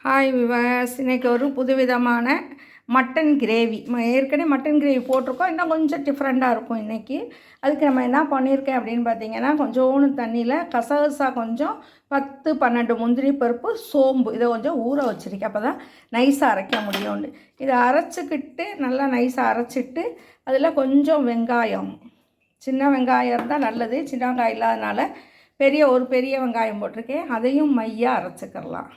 Hi விவாஸ், இன்றைக்கி ஒரு புதுவிதமான மட்டன் கிரேவி. ஏற்கனவே மட்டன் கிரேவி போட்டிருக்கோம், இன்னும் கொஞ்சம் டிஃப்ரெண்ட்டாக இருக்கும் இன்றைக்கி. அதுக்கு நம்ம என்ன பண்ணியிருக்கேன் அப்படின்னு பார்த்தீங்கன்னா, கொஞ்சோண்டு தண்ணியில் கசகசா கொஞ்சம் 10-12 முந்திரி பருப்பு, சோம்பு இதை கொஞ்சம் ஊற வச்சுருக்கேன். அப்போ தான் நைஸாக அரைக்க முடியும்னு. இதை அரைச்சிக்கிட்டு நல்லா நைஸாக அரைச்சிட்டு அதில் கொஞ்சம் வெங்காயம், சின்ன வெங்காயம் இருந்தால் நல்லது, சின்ன வெங்காயம் இல்லாதனால ஒரு பெரிய வெங்காயம் போட்டிருக்கேன். அதையும் மையாக அரைச்சிக்கிறலாம்.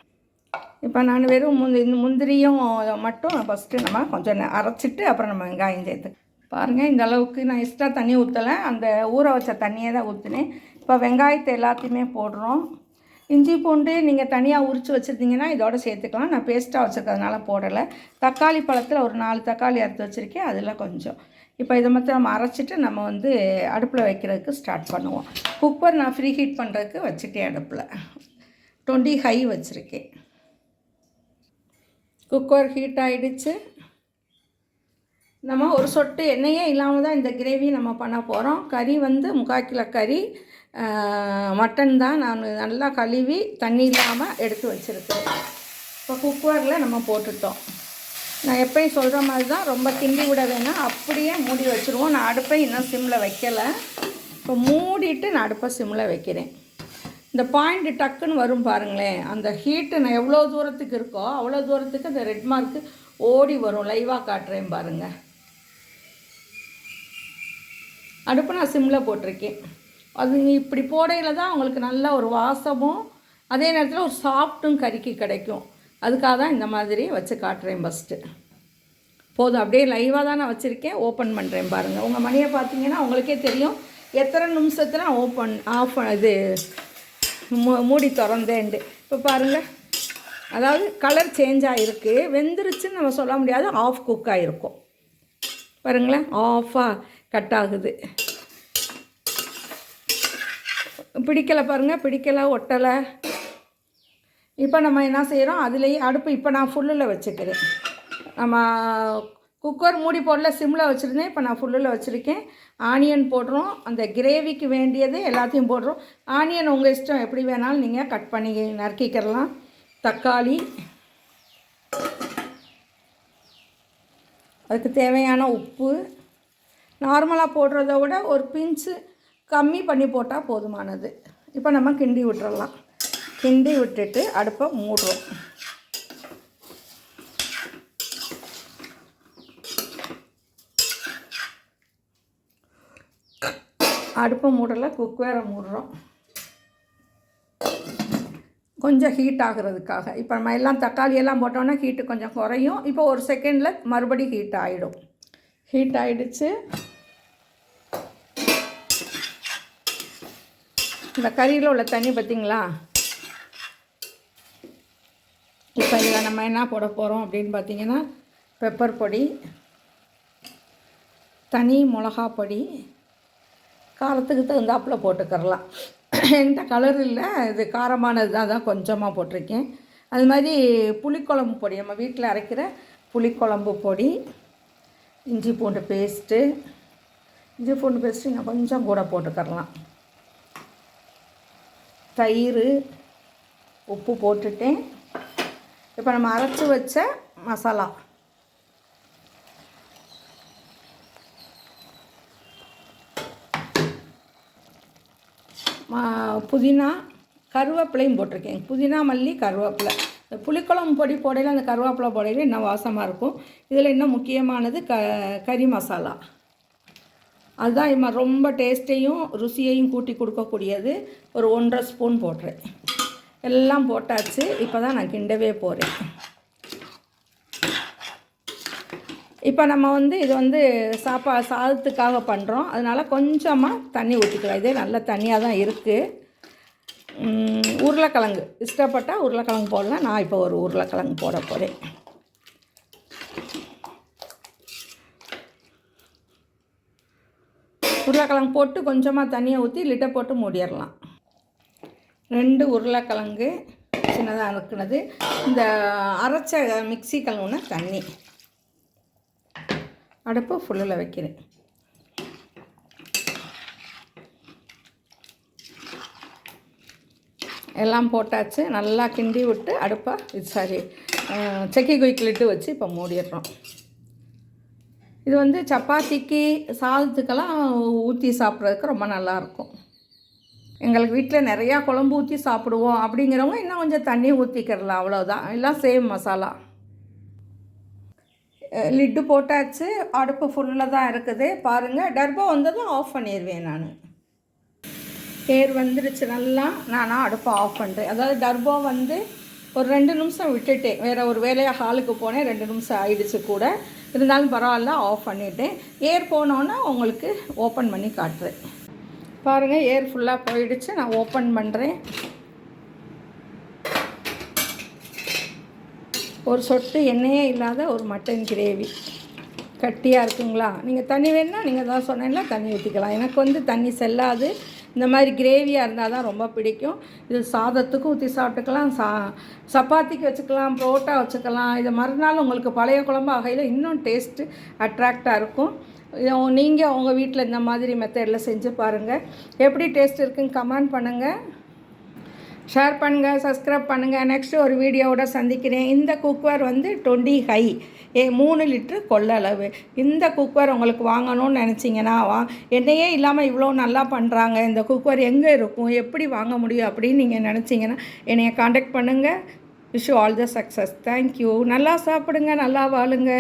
இப்போ நான் வெறும் முந்திரியும் மட்டும் ஃபஸ்ட்டு நம்ம கொஞ்சம் அரைச்சிட்டு அப்புறம் நம்ம வெங்காயம் சேர்த்து பாருங்கள். இந்த அளவுக்கு நான் எக்ஸ்ட்ரா தண்ணி ஊற்றலை, அந்த ஊற வச்ச தண்ணியை தான் ஊற்றினேன். இப்போ வெங்காயத்தை எல்லாத்தையுமே போடுறோம். இஞ்சி பூண்டு நீங்கள் தனியாக உரித்து வச்சுருந்தீங்கன்னா இதோட சேர்த்துக்கலாம். நான் பேஸ்ட்டாக வச்சுருக்கிறதுனால போடலை. தக்காளி பழத்தில் ஒரு 4 தக்காளி அறுத்து வச்சுருக்கேன், அதில் கொஞ்சம். இப்போ இதை மட்டும் நம்ம அரைச்சிட்டு நம்ம அடுப்பில் வைக்கிறதுக்கு ஸ்டார்ட் பண்ணுவோம். குக்கர் நான் ஃப்ரீ ஹீட் பண்ணுறதுக்கு வச்சுட்டேன். அடுப்பில் 20 ஹை வச்சுருக்கேன். குக்கர் ஹீட் ஆகிடுச்சு. நம்ம ஒரு சொட்டு எண்ணெயே இல்லாமல் தான் இந்த கிரேவி நம்ம பண்ண போகிறோம். கறி 3/4 கிலோ கறி, மட்டன் தான் நான் நல்லா கழுவி தண்ணி இல்லாமல் எடுத்து வச்சுருக்கேன். இப்போ குக்கரில் நம்ம போட்டுட்டோம். நான் எப்பயும் சொல்கிற மாதிரி தான், ரொம்ப கிண்டி விட வேணாம், அப்படியே மூடி வச்சுருவோம். நான் அடுப்பை இன்னும் சிம்மில் வைக்கலை. இப்போ மூடிட்டு நான் அடுப்பை சிம்மில் வைக்கிறேன். இந்த பாயிண்ட் டக்குன்னு வரும் பாருங்களேன். அந்த ஹீட்டு நான் எவ்வளோ தூரத்துக்கு இருக்கோ அவ்வளோ தூரத்துக்கு அந்த ரெட் மார்க்கு ஓடி வரும். லைவாக காட்டுறேன் பாருங்கள். அடுப்பு நான் சிம்மில் போட்டிருக்கேன். அது இப்படி போடையில் தான் உங்களுக்கு நல்ல ஒரு வாசமும் அதே நேரத்தில் ஒரு சாஃப்ட்டும் கறிக்கு கிடைக்கும். அதுக்காக தான் இந்த மாதிரி வச்சு காட்டுறேன். ஃபஸ்ட்டு போதும், அப்படியே லைவாக தான் நான் வச்சுருக்கேன். ஓப்பன் பண்ணுறேன் பாருங்கள். உங்கள் மணியை பார்த்தீங்கன்னா உங்களுக்கே தெரியும் எத்தனை நிமிஷத்தில் ஆஃப் மூடி திறந்தேன்ட்டு. இப்போ பாருங்கள், அதாவது கலர் சேஞ்ச் ஆகிருக்கு. வெந்துருச்சுன்னு நம்ம சொல்ல முடியாது, ஆஃப் குக் ஆகிருக்கும். பாருங்களேன், ஆஃபாக கட் ஆகுது. பிடிக்கலை பாருங்கள், பிடிக்கலை, ஒட்டலை. இப்போ நம்ம என்ன செய்கிறோம், அதுலேயே அடுப்பு இப்போ நான் ஃபுல்லில் வச்சுக்கிறேன். நம்ம குக்கர் மூடி போடல, சிம்மில் வச்சுருந்தேன். இப்போ நான் ஃபுல்லில் வச்சுருக்கேன். ஆனியன் போடுறோம். அந்த கிரேவிக்கு வேண்டியது எல்லாத்தையும் போடுறோம். ஆனியன் உங்கள் இஷ்டம், எப்படி வேணாலும் நீங்கள் கட் பண்ணி நறுக்கிக்கிறலாம். தக்காளி, அதுக்கு தேவையான உப்பு, நார்மலாக போடுறத விட ஒரு பிஞ்சு கம்மி பண்ணி போட்டால் போதுமானது. இப்போ நம்ம கிண்டி விட்டுறலாம். கிண்டி விட்டுட்டு அடுப்பை மூடுறோம். அடுப்பை மூடலை, குக்கரை மூடுறோம். கொஞ்சம் ஹீட் ஆகிறதுக்காக. இப்போ நம்ம எல்லாம் தக்காளியெல்லாம் போட்டோன்னா ஹீட்டு கொஞ்சம் குறையும். இப்போ ஒரு செகண்டில் மறுபடியும் ஹீட் ஆகிடும். ஹீட் ஆகிடுச்சு. இந்த கறியில் உள்ள தண்ணி பார்த்திங்களா? இப்போ இதில் நம்ம என்ன போட போகிறோம் அப்படின்னு பார்த்திங்கன்னா, பெப்பர் பொடி, தனி மிளகா பொடி, காரத்துக்கு தகுந்தாப்பில் போட்டுக்கிறலாம். எந்த கலர் இல்லை, இது காரமானது தான், அதான் கொஞ்சமாக போட்டிருக்கேன். அது மாதிரி புளிக்குழம்பு பொடி, நம்ம வீட்டில் அரைக்கிற புளிக்குழம்பு பொடி, இஞ்சி பூண்டு பேஸ்ட்டு இன்னும் கொஞ்சம் கூட போட்டுக்கிறலாம். தயிர், உப்பு போட்டுட்டேன். இப்போ நம்ம அரைச்சி வச்ச மசாலா, புதினா, கருவேப்பிலையும் போட்டிருக்கேன். புதினா, மல்லி, கருவேப்பிலை. இந்த புளிக்குழம்பு பொடி போடையில் அந்த கருவேப்பிலை போடையில் இன்னும் வாசமாக இருக்கும். இதில் இன்னும் முக்கியமானது கறி மசாலா. அதுதான் ரொம்ப டேஸ்ட்டையும் ருசியையும் கூட்டி கொடுக்கக்கூடியது. ஒரு 1.5 ஸ்பூன் போடுறேன். எல்லாம் போட்டாச்சு. இப்போ தான் நான் கிண்டவே போகிறேன். இப்போ நம்ம இது சாதத்துக்காக பண்ணுறோம். அதனால் கொஞ்சமாக தண்ணி ஊற்றிக்கலாம். இதே நல்ல தண்ணியாக தான் இருக்குது. உருளைக்கிழங்கு இஷ்டப்பட்டால் உருளைக்கிழங்கு போடலாம். நான் இப்போ ஒரு உருளைக்கிழங்கு போட போகிறேன். உருளைக்கிழங்கு போட்டு கொஞ்சமாக தண்ணியை ஊற்றி லிட்டை போட்டு மூடிடலாம். 2 உருளைக்கிழங்கு சின்னதாக நறுக்குனது, இந்த அரைச்ச மிக்ஸி கழுவுன தண்ணி. அடுப்பு ஃபுல்லில் வைக்கிறேன். எல்லாம் போட்டாச்சு. நல்லா கிண்டி விட்டு செக்கி குயிக்கிலிட்டு வச்சு இப்போ மூடிடுறோம். இது வந்து சப்பாத்திக்கு சாதத்துக்கெல்லாம் ஊற்றி சாப்பிட்றதுக்கு ரொம்ப நல்லாயிருக்கும். எங்களுக்கு வீட்டில் நிறையா குழம்பு ஊற்றி சாப்பிடுவோம் அப்படிங்கிறவங்க இன்னும் கொஞ்சம் தண்ணி ஊற்றிக்கிறலாம், அவ்வளோதான். எல்லாம் சேம் மசாலா. லிட்டு போட்டாச்சு. அடுப்பு ஃபுல்லாக தான் இருக்குது பாருங்கள். டர்போ வந்ததும் ஆஃப் பண்ணிடுவேன் நான். ஏர் வந்துடுச்சு நல்லா. நானும் அடுப்பை ஆஃப் பண்ணுறேன். அதாவது டர்போ வந்து ஒரு 2 நிமிஷம் விட்டுட்டேன். வேறு ஒரு வேலையாக ஹாலுக்கு போனேன். 2 நிமிஷம் ஆயிடுச்சு கூட. இருந்தாலும் பரவாயில்ல, ஆஃப் பண்ணிவிட்டேன். ஏர் போனோன்னா உங்களுக்கு ஓப்பன் பண்ணி காட்டுறேன். பாருங்கள், ஏர் ஃபுல்லாக போயிடுச்சு. நான் ஓப்பன் பண்ணுறேன். ஒரு சொட்டு எண்ணெயே இல்லாத ஒரு மட்டன் கிரேவி. கட்டியாக இருக்குங்களா? நீங்கள் தண்ணி வேணுன்னா நீங்கள் தான் சொன்னீங்களா தண்ணி ஊற்றிக்கலாம். எனக்கு வந்து தண்ணி செல்லாது. இந்த மாதிரி கிரேவியாக இருந்தால் தான் ரொம்ப பிடிக்கும். இது சாதத்துக்கும் ஊற்றி சாப்பிட்டுக்கலாம், சப்பாத்திக்கு வச்சுக்கலாம், புரோட்டா வச்சுக்கலாம். இது மறுநாள் உங்களுக்கு பழைய குழம்பு ஆகையில் இன்னும் டேஸ்ட்டு அட்ராக்டாக இருக்கும். நீங்கள் உங்கள் வீட்டில் இந்த மாதிரி மெத்தடில் செஞ்சு பாருங்கள். எப்படி டேஸ்ட் இருக்குன்னு கமெண்ட் பண்ணுங்கள், ஷேர் பண்ணுங்கள், சப்ஸ்கிரைப் பண்ணுங்கள். நெக்ஸ்ட்டு ஒரு வீடியோவோட சந்திக்கிறேன். இந்த குக்வேர் வந்து 20 ஹை 3 லிட்ரு கொள்ளளவு. இந்த குக்வேர் உங்களுக்கு வாங்கணும்னு நினச்சிங்கன்னா என்னையே இல்லாமல் இவ்வளோ நல்லா பண்ணுறாங்க, இந்த குக்வேர் எங்கே இருக்கும், எப்படி வாங்க முடியும் அப்படின்னு நீங்கள் நினச்சிங்கன்னா என்னைய காண்டாக்ட் பண்ணுங்கள். Wish you all the success. Thank you. நல்லா சாப்பிடுங்க, நல்லா வாழுங்க.